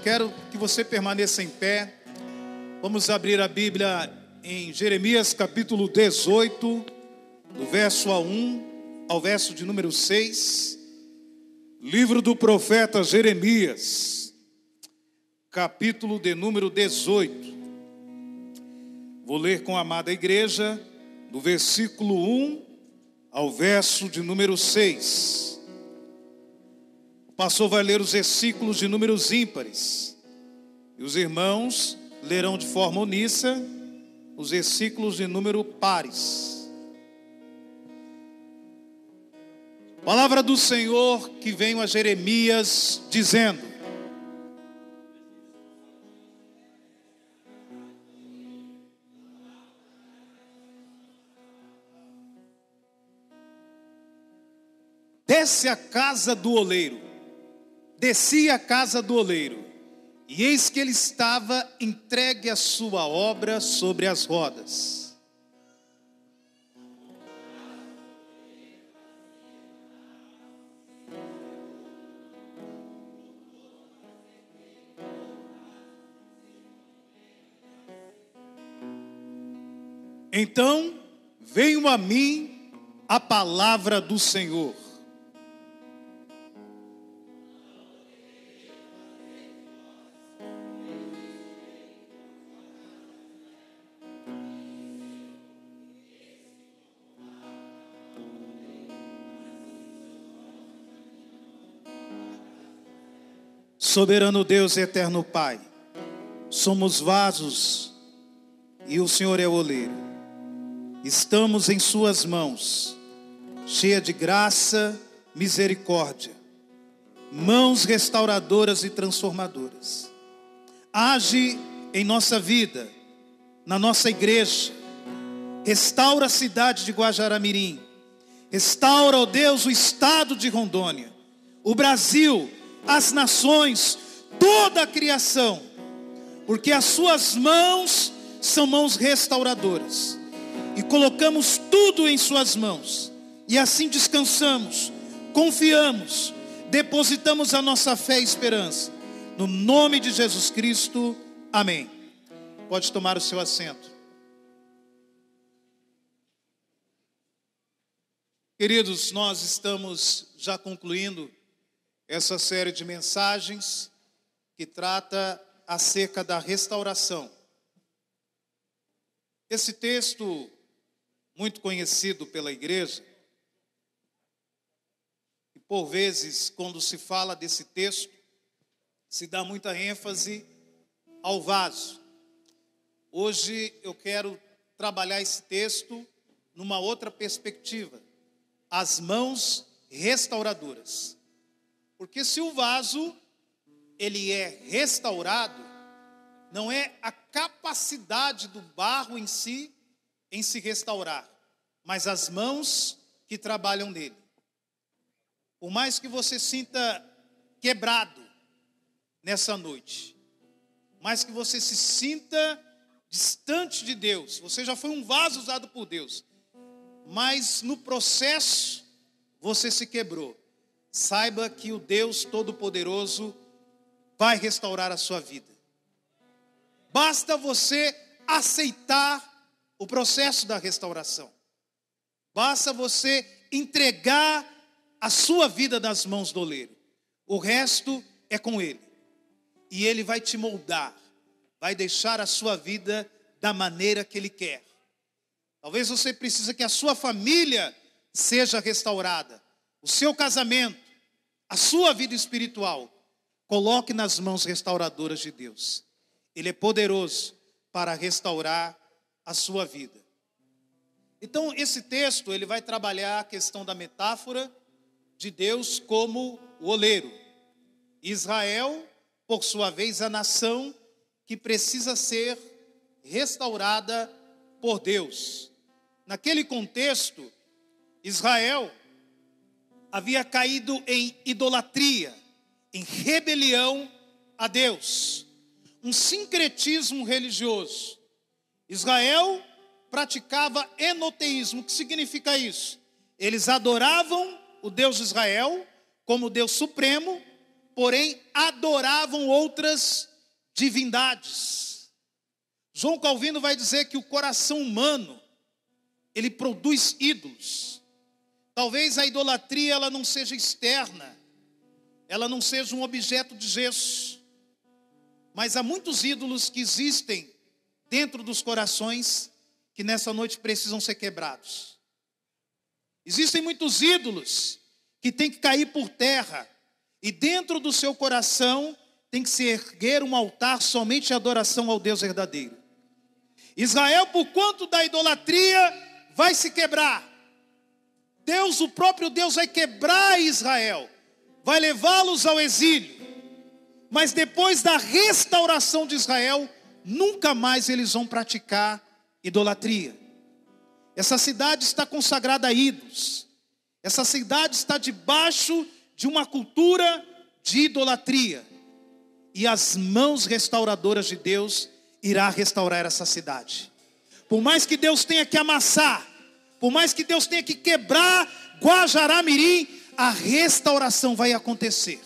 quero que você permaneça em pé. Vamos abrir a Bíblia em Jeremias capítulo 18, do verso 1 ao verso de número 6. Livro do profeta Jeremias, capítulo de número 18. Vou ler com a amada igreja, do versículo 1 ao verso de número 6. O pastor vai ler os versículos de números ímpares, e os irmãos lerão de forma uníssa os versículos de número pares. Palavra do Senhor que veio a Jeremias dizendo: desce a casa do oleiro. Desci à casa do oleiro, e eis que ele estava entregue a sua obra sobre as rodas. Então veio a mim a palavra do Senhor. Soberano Deus e eterno Pai, somos vasos e o Senhor é o oleiro. Estamos em suas mãos, cheia de graça, misericórdia, mãos restauradoras e transformadoras. Age em nossa vida, na nossa igreja. Restaura a cidade de Guajará-Mirim. Restaura, ó Deus, o estado de Rondônia, o Brasil, as nações, toda a criação, porque as suas mãos são mãos restauradoras, e colocamos tudo em suas mãos, e assim descansamos, confiamos, depositamos a nossa fé e esperança, no nome de Jesus Cristo, amém. Pode tomar o seu assento. Queridos, nós estamos já concluindo essa série de mensagens que trata acerca da restauração. Esse texto, muito conhecido pela igreja, e por vezes, quando se fala desse texto, se dá muita ênfase ao vaso. Hoje eu quero trabalhar esse texto numa outra perspectiva: as mãos restauradoras. Porque se o vaso, ele é restaurado, não é a capacidade do barro em si, em se restaurar, mas as mãos que trabalham nele. Por mais que você sinta quebrado nessa noite, mais que você se sinta distante de Deus, você já foi um vaso usado por Deus, mas no processo você se quebrou. Saiba que o Deus Todo-Poderoso vai restaurar a sua vida. Basta você aceitar o processo da restauração. Basta você entregar a sua vida nas mãos do oleiro. O resto é com Ele. E Ele vai te moldar, vai deixar a sua vida da maneira que Ele quer. Talvez você precise que a sua família seja restaurada, o seu casamento, a sua vida espiritual. Coloque nas mãos restauradoras de Deus. Ele é poderoso para restaurar a sua vida. Então, esse texto, ele vai trabalhar a questão da metáfora de Deus como o oleiro. Israel, por sua vez, a nação que precisa ser restaurada por Deus. Naquele contexto, Israel havia caído em idolatria, em rebelião a Deus, um sincretismo religioso. Israel praticava enoteísmo. O que significa isso? Eles adoravam o Deus de Israel como Deus supremo, porém adoravam outras divindades. João Calvino vai dizer que o coração humano, ele produz ídolos. Talvez a idolatria ela não seja externa, ela não seja um objeto de gesso, mas há muitos ídolos que existem dentro dos corações que nessa noite precisam ser quebrados. Existem muitos ídolos que têm que cair por terra, e dentro do seu coração tem que se erguer um altar somente de adoração ao Deus verdadeiro. Israel, por conta da idolatria, vai se quebrar. Deus, o próprio Deus, vai quebrar Israel, vai levá-los ao exílio. Mas depois da restauração de Israel, nunca mais eles vão praticar idolatria. Essa cidade está consagrada a ídolos. Essa cidade está debaixo de uma cultura de idolatria. E as mãos restauradoras de Deus irá restaurar essa cidade. Por mais que Deus tenha que amassar, por mais que Deus tenha que quebrar Guajará-Mirim, a restauração vai acontecer.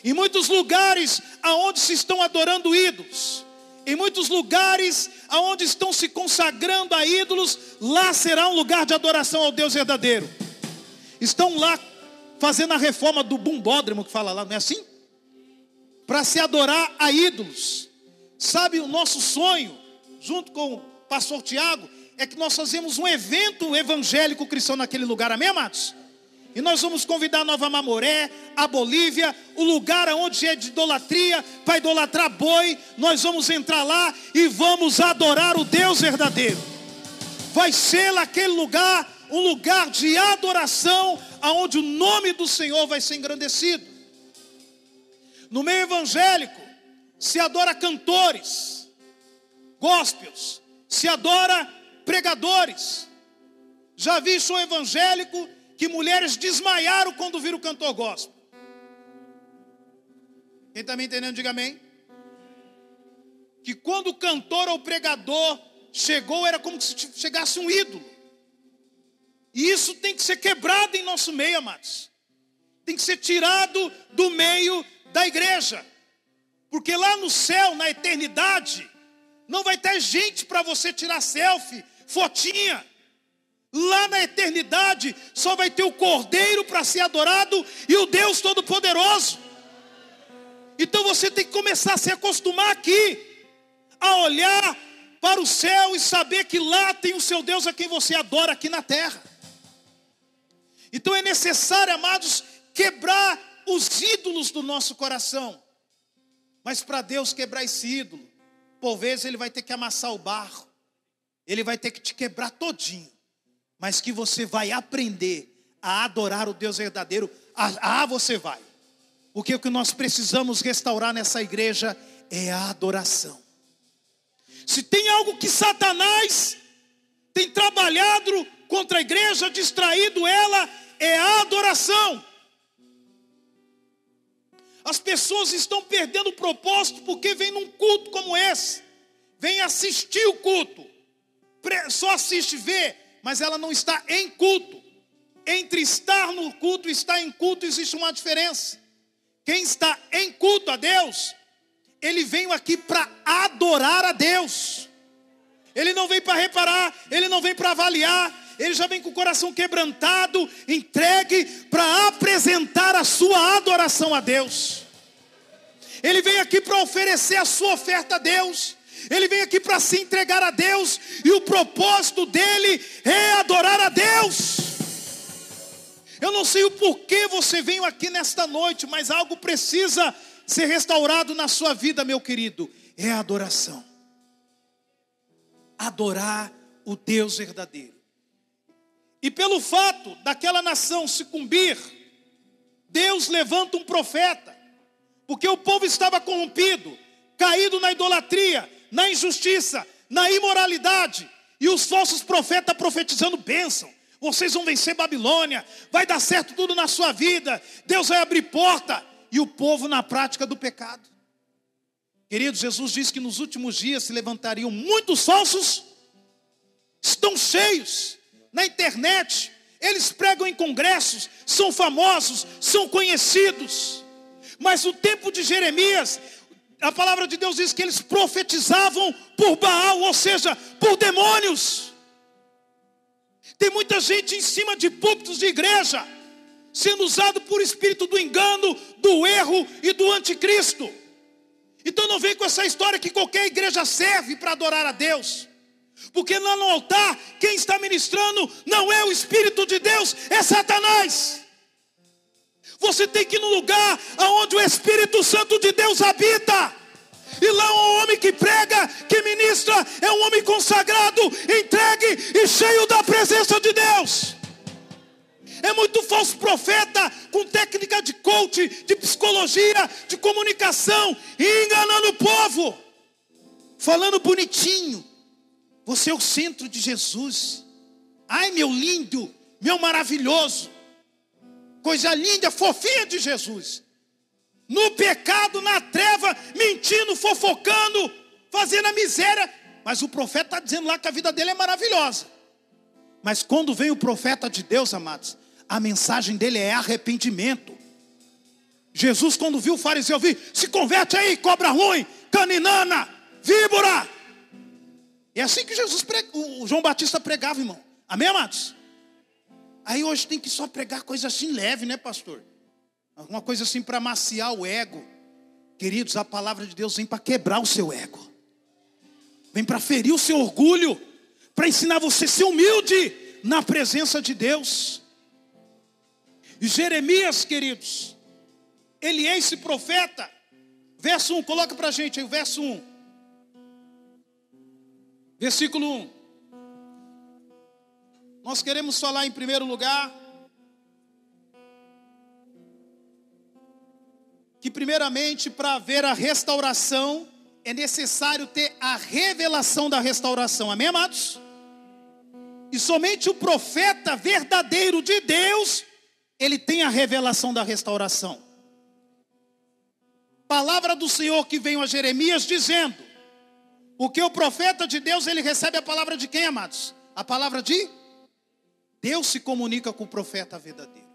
Em muitos lugares aonde se estão adorando ídolos, em muitos lugares aonde estão se consagrando a ídolos, lá será um lugar de adoração ao Deus verdadeiro. Estão lá fazendo a reforma do bumbódromo que fala lá, não é assim? Para se adorar a ídolos. Sabe, o nosso sonho, junto com o pastor Tiago, é que nós fazemos um evento evangélico cristão naquele lugar, amém, amados? E nós vamos convidar Nova Mamoré, a Bolívia, o lugar onde é de idolatria, para idolatrar boi. Nós vamos entrar lá e vamos adorar o Deus verdadeiro. Vai ser naquele lugar um lugar de adoração, aonde o nome do Senhor vai ser engrandecido. No meio evangélico se adora cantores, gospels, se adora pregadores. Já vi show evangélico que mulheres desmaiaram quando viram o cantor gospel. Quem está me entendendo, diga amém. Que quando o cantor ou o pregador chegou, era como se chegasse um ídolo. E isso tem que ser quebrado em nosso meio, amados. Tem que ser tirado do meio da igreja. Porque lá no céu, na eternidade, não vai ter gente para você tirar selfie, fotinha. Lá na eternidade só vai ter o Cordeiro para ser adorado e o Deus Todo-Poderoso. Então você tem que começar a se acostumar aqui, a olhar para o céu e saber que lá tem o seu Deus a quem você adora aqui na terra. Então é necessário, amados, quebrar os ídolos do nosso coração. Mas para Deus quebrar esse ídolo, por vezes Ele vai ter que amassar o barro, Ele vai ter que te quebrar todinho. Mas que você vai aprender a adorar o Deus verdadeiro. Você vai. Porque o que nós precisamos restaurar nessa igreja é a adoração. Se tem algo que Satanás tem trabalhado contra a igreja, distraído ela, é a adoração. As pessoas estão perdendo o propósito porque vem num culto como esse, vem assistir o culto, só assiste, vê, mas ela não está em culto. Entre estar no culto e estar em culto existe uma diferença. Quem está em culto a Deus, ele vem aqui para adorar a Deus. Ele não vem para reparar, ele não vem para avaliar, ele já vem com o coração quebrantado, entregue para apresentar a sua adoração a Deus. Ele vem aqui para oferecer a sua oferta a Deus. Ele vem aqui para se entregar a Deus. E o propósito dele é adorar a Deus. Eu não sei o porquê você veio aqui nesta noite, mas algo precisa ser restaurado na sua vida, meu querido. É a adoração. Adorar o Deus verdadeiro. E pelo fato daquela nação sucumbir, Deus levanta um profeta. Porque o povo estava corrompido, caído na idolatria, na injustiça, na imoralidade. E os falsos profetas profetizando bênção. Vocês vão vencer Babilônia, vai dar certo tudo na sua vida, Deus vai abrir porta. E o povo na prática do pecado. Queridos, Jesus disse que nos últimos dias se levantariam muitos falsos. Estão cheios na internet, eles pregam em congressos, são famosos, são conhecidos. Mas no tempo de Jeremias, a palavra de Deus diz que eles profetizavam por Baal, ou seja, por demônios. Tem muita gente em cima de púlpitos de igreja, sendo usado por espírito do engano, do erro e do anticristo. Então não vem com essa história que qualquer igreja serve para adorar a Deus. Porque lá no altar, quem está ministrando não é o Espírito de Deus, é Satanás. Você tem que ir no lugar onde o Espírito Santo de Deus habita. E lá um homem que prega, que ministra, é um homem consagrado, entregue e cheio da presença de Deus. É muito falso profeta com técnica de coach, de psicologia, de comunicação, e enganando o povo, falando bonitinho. Você é o centro de Jesus. Ai, meu lindo, meu maravilhoso, coisa linda, fofinha de Jesus. No pecado, na treva, mentindo, fofocando, fazendo a miséria. Mas o profeta está dizendo lá que a vida dele é maravilhosa. Mas quando vem o profeta de Deus, amados, a mensagem dele é arrependimento. Jesus, quando viu o fariseu, se converte aí, cobra ruim, caninana, víbora. É assim que o João Batista pregava, irmão. Amém, amados? Aí hoje tem que só pregar coisa assim leve, né, pastor? Alguma coisa assim para amaciar o ego. Queridos, a palavra de Deus vem para quebrar o seu ego. Vem para ferir o seu orgulho. Para ensinar você a ser humilde na presença de Deus. E Jeremias, queridos, ele é esse profeta. Verso 1, coloca para a gente aí o verso 1. Versículo 1. Nós queremos falar em primeiro lugar que primeiramente para haver a restauração é necessário ter a revelação da restauração. Amém, amados? E somente o profeta verdadeiro de Deus, ele tem a revelação da restauração. Palavra do Senhor que veio a Jeremias dizendo, porque o profeta de Deus, ele recebe a palavra de quem, amados? A palavra de Deus se comunica com o profeta verdadeiro.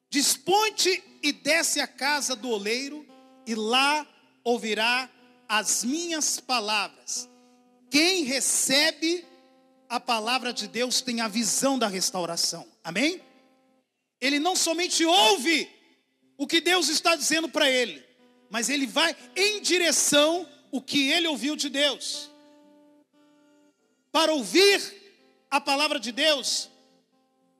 Dispõe-te e desce à casa do oleiro, e lá ouvirá as minhas palavras. Quem recebe a palavra de Deus tem a visão da restauração. Amém? Ele não somente ouve o que Deus está dizendo para ele, mas ele vai em direção o que ele ouviu de Deus. Para ouvir a palavra de Deus,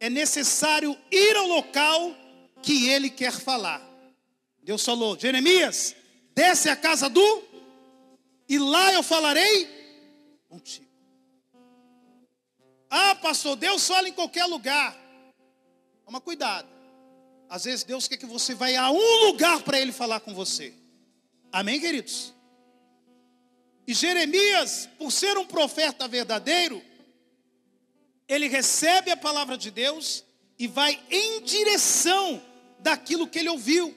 é necessário ir ao local que ele quer falar. Deus falou, Jeremias, desce à casa e lá eu falarei contigo. Ah, pastor, Deus fala em qualquer lugar. Toma cuidado. Às vezes Deus quer que você vá a um lugar para ele falar com você. Amém, queridos? E Jeremias, por ser um profeta verdadeiro, ele recebe a palavra de Deus e vai em direção daquilo que ele ouviu.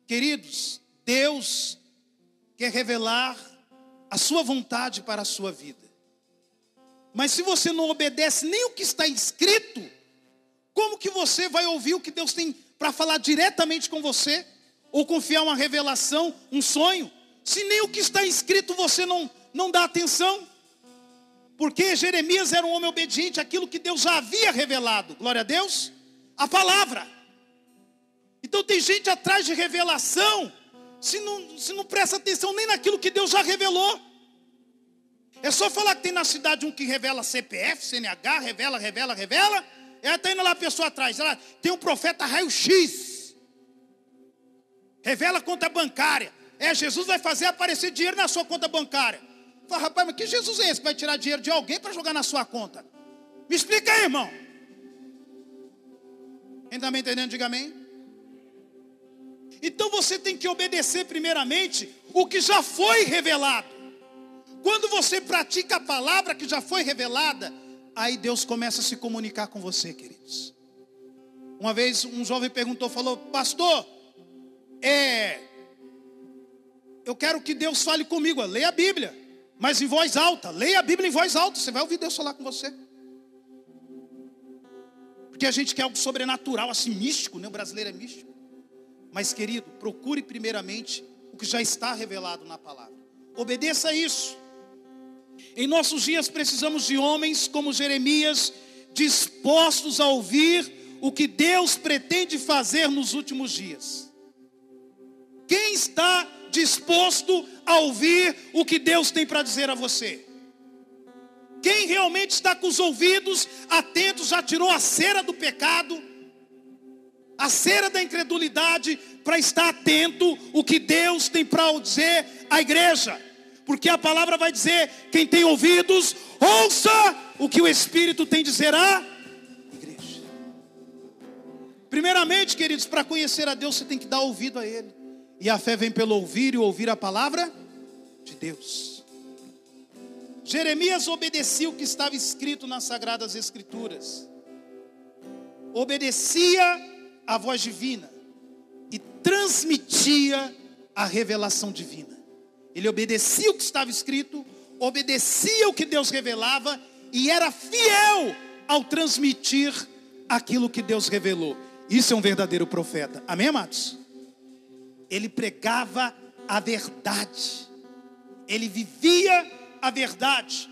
Queridos, Deus quer revelar a sua vontade para a sua vida. Mas se você não obedece nem o que está escrito, como que você vai ouvir o que Deus tem para falar diretamente com você? Ou confiar uma revelação, um sonho? Se nem o que está escrito você não dá atenção. Porque Jeremias era um homem obediente àquilo que Deus já havia revelado. Glória a Deus. A palavra. Então tem gente atrás de revelação, se não presta atenção nem naquilo que Deus já revelou. É só falar que tem na cidade um que revela CPF, CNH, revela. Está indo lá a pessoa atrás. Ela tem um profeta raio-x. Revela conta bancária. Jesus vai fazer aparecer dinheiro na sua conta bancária. Fala, rapaz, mas que Jesus é esse que vai tirar dinheiro de alguém para jogar na sua conta? Me explica aí, irmão. Quem está me entendendo, diga amém. Então você tem que obedecer primeiramente o que já foi revelado. Quando você pratica a palavra que já foi revelada, aí Deus começa a se comunicar com você, queridos. Uma vez um jovem falou, pastor, eu quero que Deus fale comigo. Leia a Bíblia, mas em voz alta. Leia a Bíblia em voz alta, você vai ouvir Deus falar com você. Porque a gente quer algo sobrenatural, assim, místico, né? O brasileiro é místico. Mas, querido, procure primeiramente o que já está revelado na palavra. Obedeça a isso. Em nossos dias precisamos de homens como Jeremias, dispostos a ouvir o que Deus pretende fazer nos últimos dias. Quem está disposto a ouvir o que Deus tem para dizer a você? Quem realmente está com os ouvidos atentos, já tirou a cera do pecado, a cera da incredulidade, para estar atento o que Deus tem para dizer à igreja? Porque a palavra vai dizer: quem tem ouvidos, ouça o que o Espírito tem a dizer à igreja. Primeiramente, queridos, para conhecer a Deus, você tem que dar ouvido a Ele. E a fé vem pelo ouvir, e ouvir a palavra de Deus. Jeremias obedecia o que estava escrito nas Sagradas Escrituras. Obedecia a voz divina e transmitia a revelação divina. Ele obedecia o que estava escrito, obedecia o que Deus revelava e era fiel ao transmitir aquilo que Deus revelou. Isso é um verdadeiro profeta. Amém, amados? Ele pregava a verdade. Ele vivia a verdade.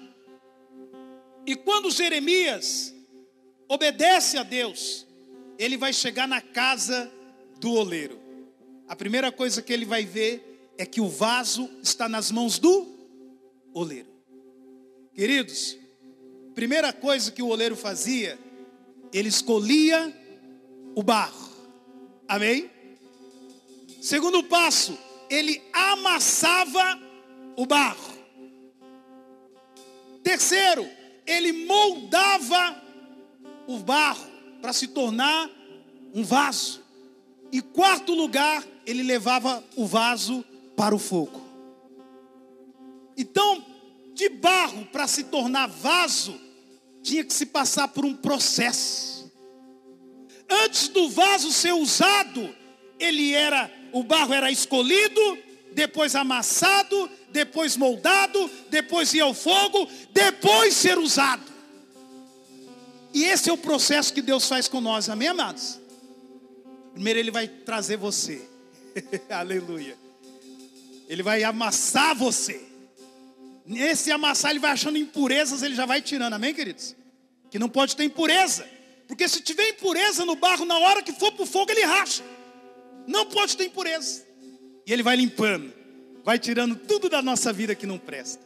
E quando Jeremias obedece a Deus, ele vai chegar na casa do oleiro. A primeira coisa que ele vai ver é que o vaso está nas mãos do oleiro. Queridos, primeira coisa que o oleiro fazia, ele escolhia o barro. Amém? Segundo passo, ele amassava o barro. Terceiro, ele moldava o barro para se tornar um vaso. E quarto lugar, ele levava o vaso para o fogo. Então, de barro para se tornar vaso, tinha que se passar por um processo. Antes do vaso ser usado, o barro era escolhido, depois amassado, depois moldado, depois ia ao fogo, depois ser usado. E esse é o processo que Deus faz com nós, amém, amados? Primeiro ele vai trazer você. Aleluia. Ele vai amassar você. Nesse amassar ele vai achando impurezas, ele já vai tirando, amém, queridos? Que não pode ter impureza. Porque se tiver impureza no barro, na hora que for para o fogo ele racha. Não pode ter impureza. E ele vai limpando, vai tirando tudo da nossa vida que não presta.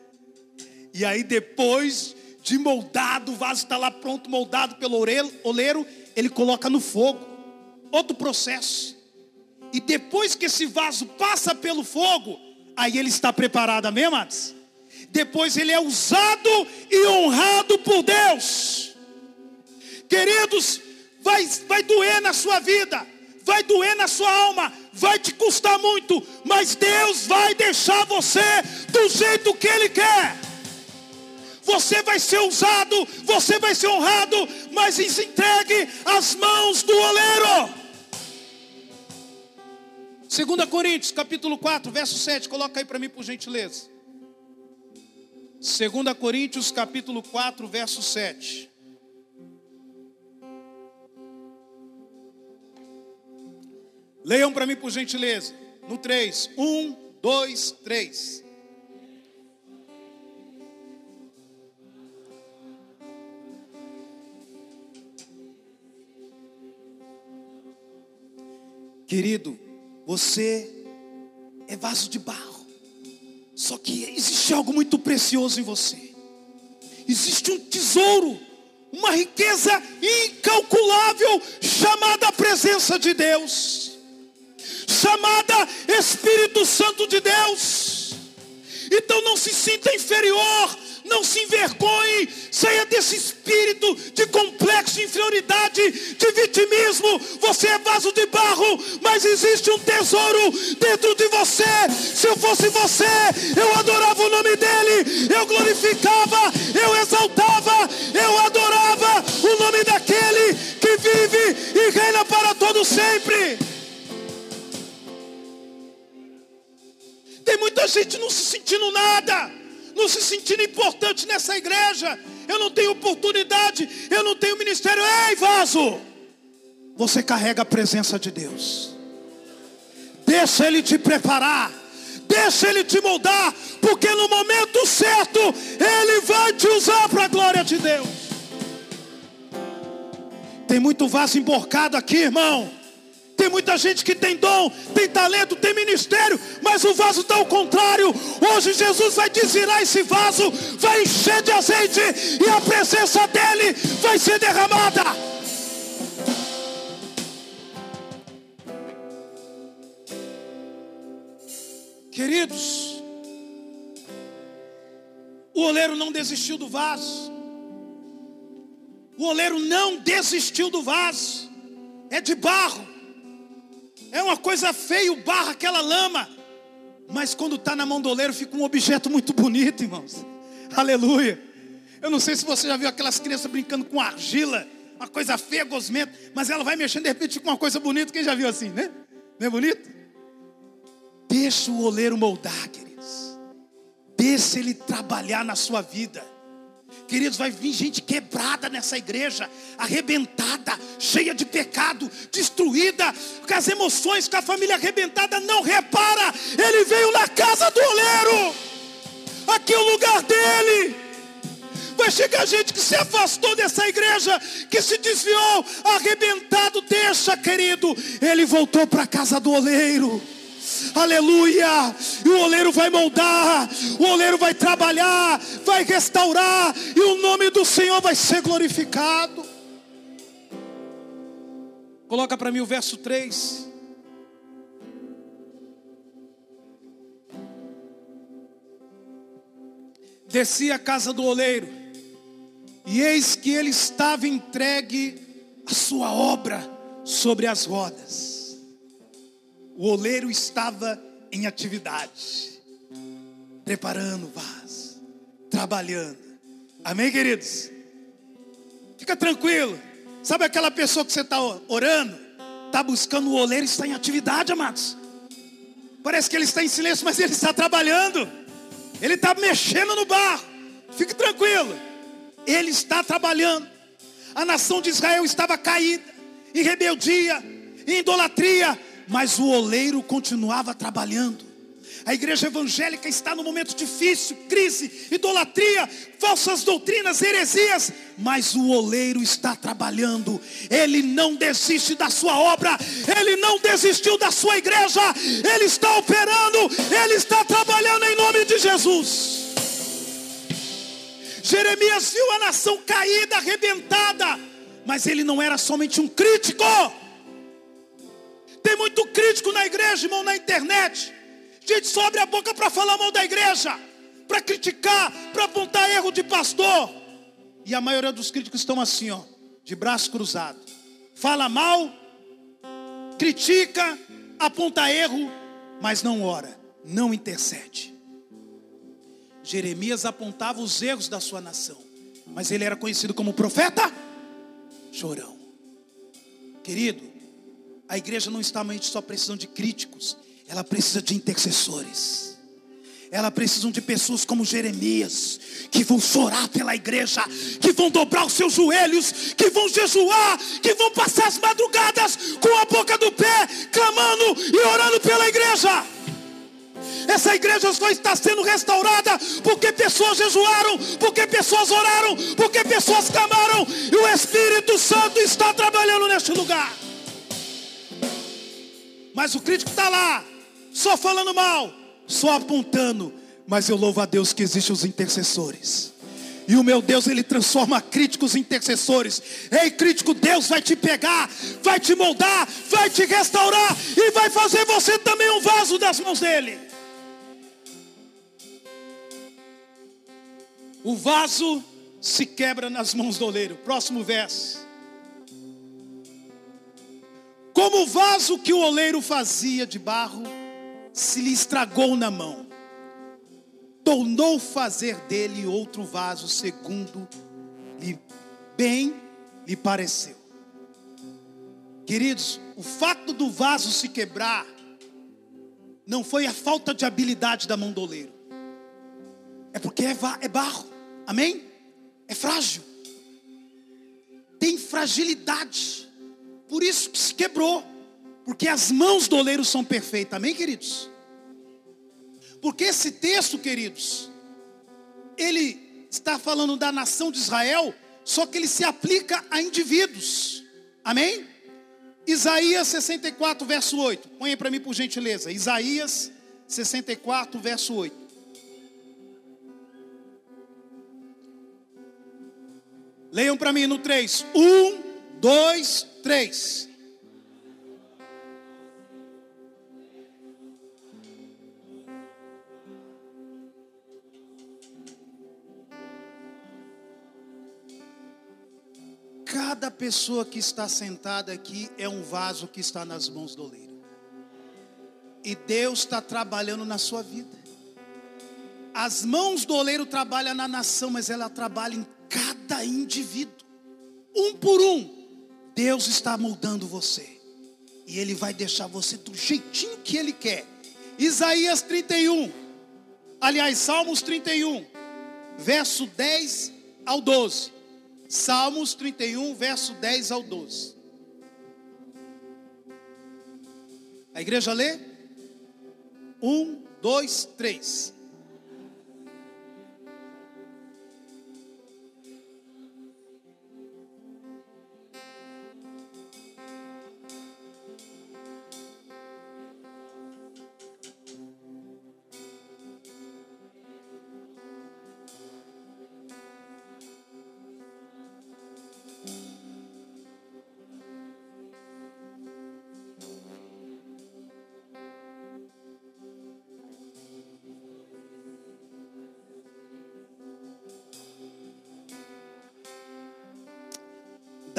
E aí depois de moldado, o vaso está lá pronto, moldado pelo oleiro, ele coloca no fogo. Outro processo. E depois que esse vaso passa pelo fogo, aí ele está preparado, amém, amados? Depois ele é usado e honrado por Deus. Queridos, vai doer na sua vida, vai doer na sua alma, vai te custar muito, mas Deus vai deixar você do jeito que Ele quer. Você vai ser usado, você vai ser honrado, mas se entregue às mãos do oleiro. 2 Coríntios, capítulo 4, verso 7, coloca aí para mim por gentileza. 2 Coríntios, capítulo 4, verso 7. Leiam para mim por gentileza. No 3. 1, 2, 3. Querido, você é vaso de barro. Só que existe algo muito precioso em você. Existe um tesouro, uma riqueza incalculável, chamada presença de Deus, chamada Espírito Santo de Deus. Então não se sinta inferior, não se envergonhe, saia desse espírito de complexo de inferioridade, de vitimismo. Você é vaso de barro, mas existe um tesouro dentro de você. Se eu fosse você, eu adorava o nome dele, eu glorificava, eu exaltava, eu adorava o nome daquele que vive e reina para todo sempre. Tem muita gente não se sentindo nada, não se sentindo importante nessa igreja. Eu não tenho oportunidade, eu não tenho ministério. Ei, vaso, você carrega a presença de Deus. Deixa Ele te preparar, deixa Ele te moldar, porque no momento certo Ele vai te usar para a glória de Deus. Tem muito vaso emborcado aqui, irmão. Tem muita gente que tem dom, tem talento, tem ministério, mas o vaso está ao contrário. Hoje Jesus vai desvirar esse vaso, vai encher de azeite e a presença dEle vai ser derramada. Queridos, o oleiro não desistiu do vaso. O oleiro não desistiu do vaso. É de barro. É uma coisa feia o barro, aquela lama. Mas quando está na mão do oleiro fica um objeto muito bonito, irmãos. Aleluia. Eu não sei se você já viu aquelas crianças brincando com argila. Uma coisa feia, gosmenta. Mas ela vai mexendo, de repente fica uma coisa bonita. Quem já viu assim, né? Não é bonito? Deixa o oleiro moldar, queridos. Deixa ele trabalhar na sua vida. Queridos, vai vir gente quebrada nessa igreja, arrebentada, cheia de pecado, destruída, com as emoções, com a família arrebentada. Não repara, ele veio na casa do oleiro. Aqui é o lugar dele. Vai chegar gente que se afastou dessa igreja, que se desviou, arrebentado. Deixa, querido, ele voltou para a casa do oleiro. Aleluia. E o oleiro vai moldar, o oleiro vai trabalhar, vai restaurar, e o nome do Senhor vai ser glorificado. Coloca para mim o verso 3. Desci à casa do oleiro, e eis que ele estava entregue a sua obra sobre as rodas. O oleiro estava em atividade, preparando o vaso, trabalhando. Amém, queridos? Fica tranquilo. Sabe aquela pessoa que você está orando, está buscando o oleiro, está em atividade, amados. Parece que ele está em silêncio, mas ele está trabalhando. Ele está mexendo no barro. Fique tranquilo, ele está trabalhando. A nação de Israel estava caída, em rebeldia, em idolatria, mas o oleiro continuava trabalhando. A igreja evangélica está num momento difícil, crise, idolatria, falsas doutrinas, heresias, mas o oleiro está trabalhando. Ele não desiste da sua obra, ele não desistiu da sua igreja, ele está operando, ele está trabalhando em nome de Jesus. Jeremias viu a nação caída, arrebentada, mas ele não era somente um crítico. Tem muito crítico na igreja, irmão, na internet. Gente só abre a boca para falar mal da igreja, para criticar, para apontar erro de pastor. E a maioria dos críticos estão assim, ó, de braço cruzado. Fala mal, critica, aponta erro, mas não ora, não intercede. Jeremias apontava os erros da sua nação, mas ele era conhecido como profeta chorão. Querido, a igreja não está somente só precisando de críticos, ela precisa de intercessores. Ela precisa de pessoas como Jeremias, que vão chorar pela igreja, que vão dobrar os seus joelhos, que vão jejuar, que vão passar as madrugadas com a boca do pé, clamando e orando pela igreja. Essa igreja só está sendo restaurada porque pessoas jejuaram, porque pessoas oraram, porque pessoas clamaram, e o Espírito Santo está trabalhando neste lugar. Mas o crítico está lá, só falando mal, só apontando. Mas eu louvo a Deus que existem os intercessores. E o meu Deus, Ele transforma críticos em intercessores. Ei, crítico, Deus vai te pegar, vai te moldar, vai te restaurar, e vai fazer você também um vaso das mãos dEle. O vaso se quebra nas mãos do oleiro. Próximo verso. Como o vaso que o oleiro fazia de barro se lhe estragou na mão, tornou fazer dele outro vaso segundo bem lhe pareceu. Queridos, o fato do vaso se quebrar não foi a falta de habilidade da mão do oleiro, é porque é barro, amém? É frágil, tem fragilidade, por isso que se quebrou, Porque as mãos do oleiro são perfeitas, amém, queridos? Porque esse texto, queridos, ele está falando da nação de Israel, só que ele se aplica a indivíduos, amém? Isaías 64, verso 8, põe aí para mim por gentileza, Isaías 64, verso 8. Leiam para mim no 3, 1, 2, 3. Cada pessoa que está sentada aqui é um vaso que está nas mãos do oleiro. E Deus está trabalhando na sua vida. As mãos do oleiro trabalham na nação, mas ela trabalha em cada indivíduo. Um por um, Deus está moldando você. E Ele vai deixar você do jeitinho que Ele quer. Isaías 31, aliás, Salmos 31, verso 10 ao 12. Salmos 31, verso 10 ao 12. A igreja lê? 1, 2, 3.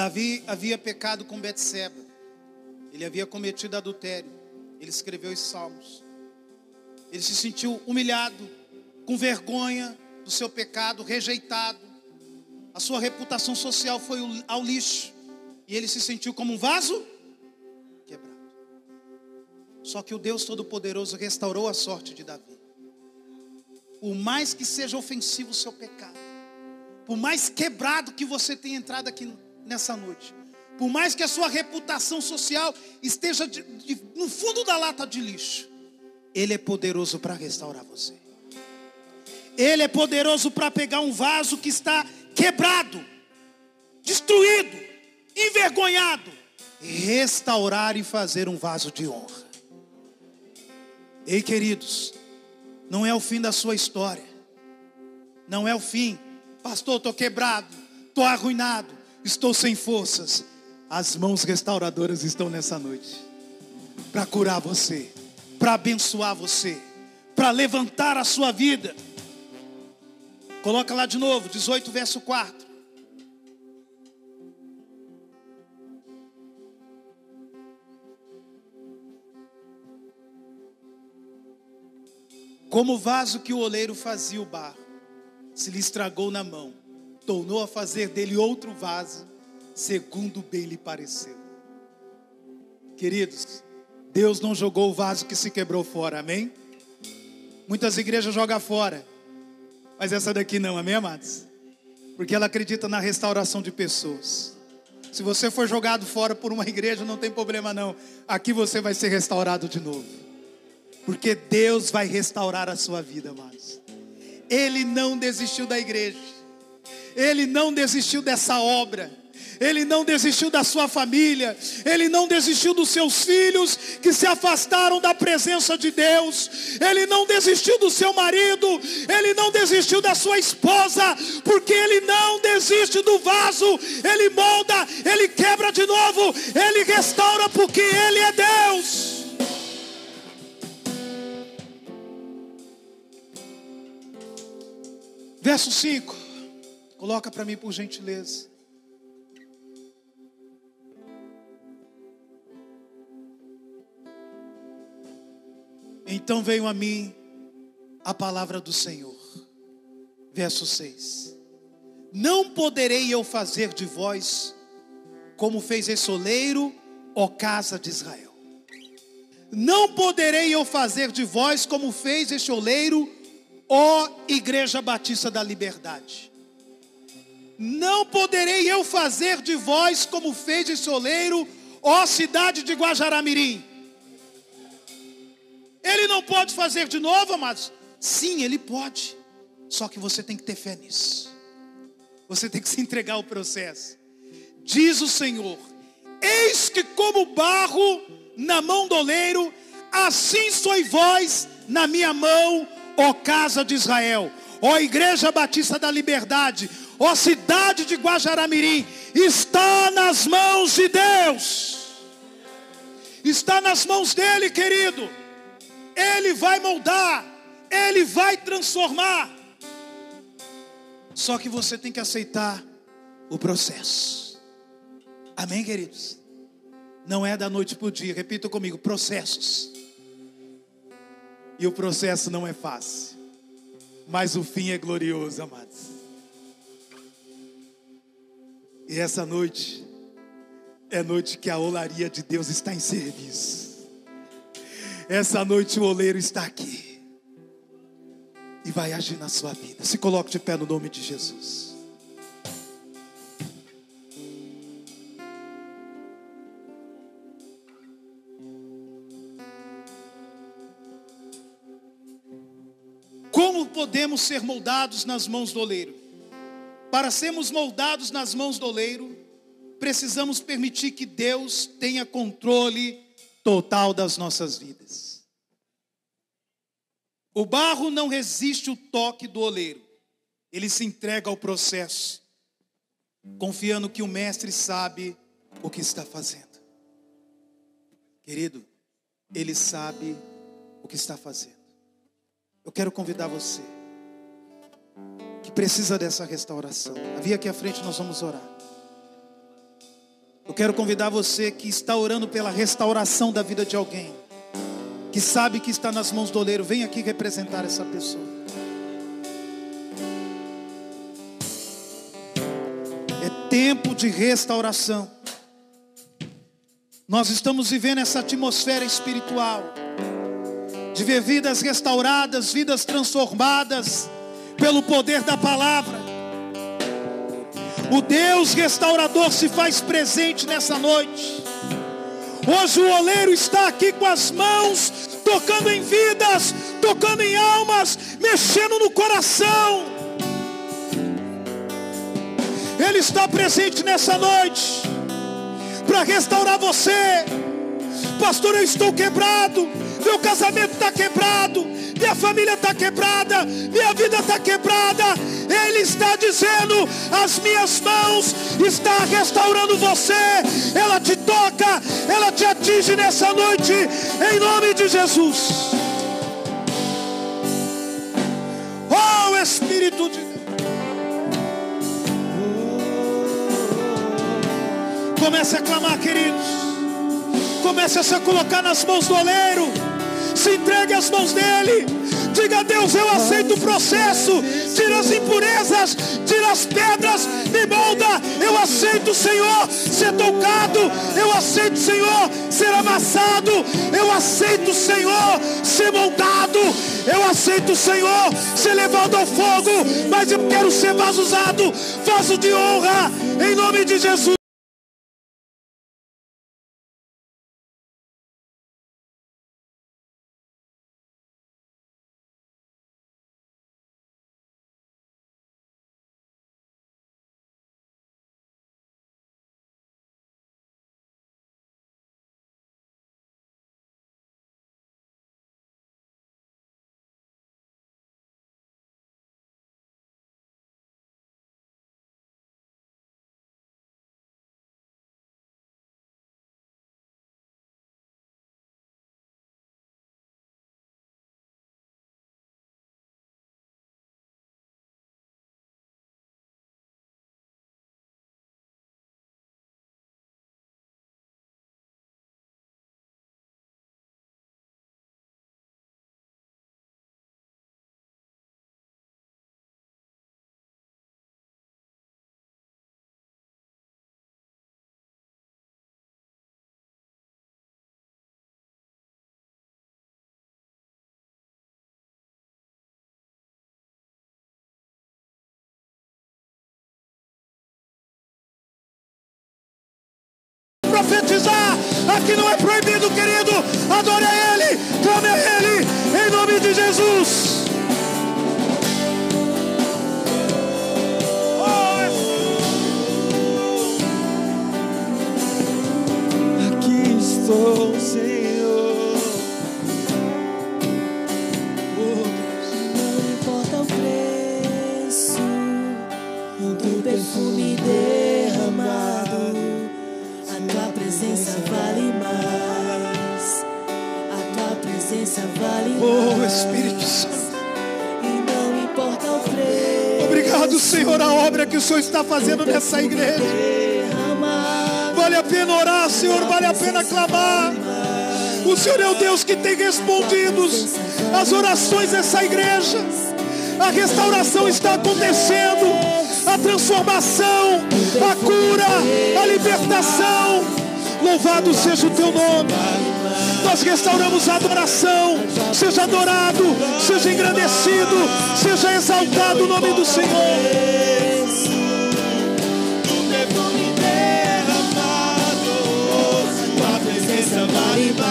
Davi havia pecado com Betseba. Ele havia cometido adultério. Ele escreveu esses salmos. Ele se sentiu humilhado, com vergonha do seu pecado, rejeitado. A sua reputação social foi ao lixo. E ele se sentiu como um vaso quebrado. Só que o Deus Todo-Poderoso restaurou a sorte de Davi. Por mais que seja ofensivo o seu pecado, por mais quebrado que você tenha entrado aqui nessa noite, por mais que a sua reputação social esteja no fundo da lata de lixo, Ele é poderoso para restaurar você. Ele é poderoso para pegar um vaso que está quebrado, destruído, envergonhado, restaurar e fazer um vaso de honra. Ei, queridos, não é o fim da sua história. Não é o fim. Pastor, estou quebrado, estou arruinado, estou sem forças. As mãos restauradoras estão nessa noite para curar você, para abençoar você, para levantar a sua vida. Coloca lá de novo, 18 verso 4. Como o vaso que o oleiro fazia o barro, se lhe estragou na mão, tornou a fazer dele outro vaso, segundo bem lhe pareceu. Queridos, Deus não jogou o vaso que se quebrou fora, amém? Muitas igrejas jogam fora, mas essa daqui não, amém, amados? Porque ela acredita na restauração de pessoas. Se você for jogado fora por uma igreja, não tem problema não. Aqui você vai ser restaurado de novo. Porque Deus vai restaurar a sua vida, amados. Ele não desistiu da igreja. Ele não desistiu dessa obra. Ele não desistiu da sua família. Ele não desistiu dos seus filhos que se afastaram da presença de Deus. Ele não desistiu do seu marido. Ele não desistiu da sua esposa. Porque Ele não desiste do vaso. Ele molda, Ele quebra de novo. Ele restaura porque Ele é Deus. Verso 5. Coloca para mim por gentileza. Então veio a mim a palavra do Senhor. Verso 6. Não poderei eu fazer de vós como fez esse oleiro, ó casa de Israel. Não poderei eu fazer de vós como fez este oleiro, ó Igreja Batista da Liberdade. Não poderei eu fazer de vós como fez esse oleiro, ó cidade de Guajará-Mirim. Ele não pode fazer de novo, amados? Sim, ele pode. Só que você tem que ter fé nisso. Você tem que se entregar ao processo. Diz o Senhor: eis que como barro na mão do oleiro, assim sois vós na minha mão, ó casa de Israel, ó Igreja Batista da Liberdade, ó cidade de Guajará-Mirim. Está nas mãos de Deus. Está nas mãos dele, querido. Ele vai moldar, ele vai transformar. Só que você tem que aceitar o processo. Amém, queridos? Não é da noite para o dia. Repita comigo: processos. E o processo não é fácil, mas o fim é glorioso, amados. E essa noite é noite que a olaria de Deus está em serviço. Essa noite o oleiro está aqui e vai agir na sua vida. Se coloque de pé no nome de Jesus. Como podemos ser moldados nas mãos do oleiro? Para sermos moldados nas mãos do oleiro, precisamos permitir que Deus tenha controle total das nossas vidas. O barro não resiste o toque do oleiro. Ele se entrega ao processo, confiando que o mestre sabe o que está fazendo. Querido, ele sabe o que está fazendo. Eu quero convidar você que precisa dessa restauração. Vem aqui à frente, nós vamos orar. Eu quero convidar você que está orando pela restauração da vida de alguém, que sabe que está nas mãos do oleiro. Vem aqui representar essa pessoa. É tempo de restauração. Nós estamos vivendo essa atmosfera espiritual de ver vidas restauradas, vidas transformadas pelo poder da palavra. O Deus restaurador se faz presente nessa noite. Hoje o oleiro está aqui com as mãos, tocando em vidas, tocando em almas, mexendo no coração. Ele está presente nessa noite para restaurar você. Pastor, eu estou quebrado, meu casamento está quebrado, minha família está quebrada, minha vida está quebrada. Ele está dizendo: as minhas mãos estão restaurando você. Ela te toca, ela te atinge nessa noite, em nome de Jesus. Oh, Espírito de Deus. Comece a clamar, queridos. Comece a se colocar nas mãos do oleiro. Se entregue às mãos dele. Diga a Deus: eu aceito o processo. Tira as impurezas, tira as pedras, me molda. Eu aceito, Senhor, ser tocado. Eu aceito, Senhor, ser amassado. Eu aceito, Senhor, ser moldado. Eu aceito, Senhor, ser levado ao fogo. Mas eu quero ser vaso usado, vaso de honra, em nome de Jesus. profetizar. Aqui não é proibido, querido. Adore a Ele, clame a Ele, em nome de Jesus. Aqui estou, Senhor. Não importa o preço do perfume derramado, a tua presença vale mais. A tua presença vale mais. Oh, Espírito Santo. E não importa o preço. Obrigado, Senhor, a obra que o Senhor está fazendo nessa igreja. Vale a pena orar, Senhor, vale a pena clamar. O Senhor é o Deus que tem respondido as orações dessa igreja. A restauração está acontecendo, a transformação, a cura, a libertação. Louvado seja o teu nome. Nós restauramos a adoração. Seja adorado, seja engrandecido, seja exaltado o nome do Senhor. Vale mais, tua presença vale mais.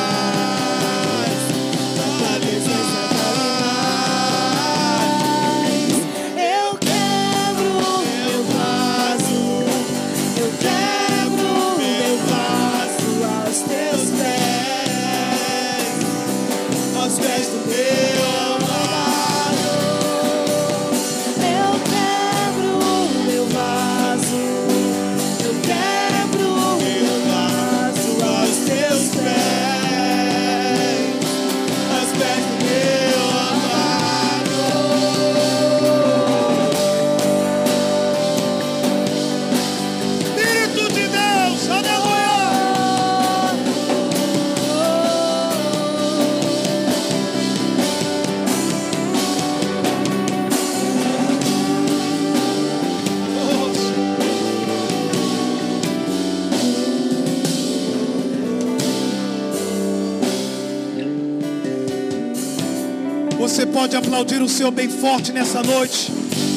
Eu quebro meu vaso, eu quebro meu vaso aos teus pés do meu amado. Eu quebro meu vaso, eu quebro meu vaso aos teus pés. Você pode aplaudir o Senhor bem forte nessa noite.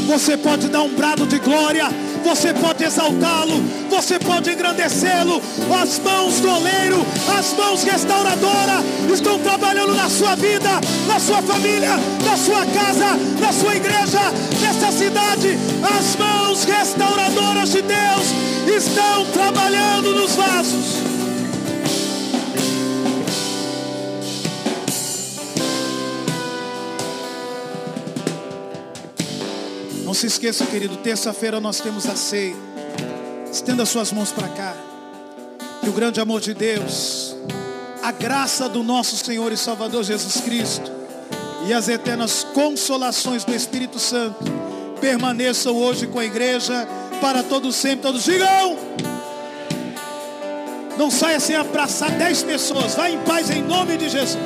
Você pode dar um brado de glória. Você pode exaltá-lo. Você pode engrandecê-lo. As mãos do oleiro, as mãos restauradoras estão trabalhando na sua vida, na sua família, na sua casa, na sua igreja, nessa cidade. As mãos restauradoras de Deus estão trabalhando nos vasos. Não se esqueça, querido, terça-feira nós temos a ceia. Estenda suas mãos para cá. Que o grande amor de Deus, a graça do nosso Senhor e Salvador Jesus Cristo e as eternas consolações do Espírito Santo permaneçam hoje com a igreja para todos sempre. Todos digam. Não saia sem abraçar 10 pessoas. Vá em paz em nome de Jesus.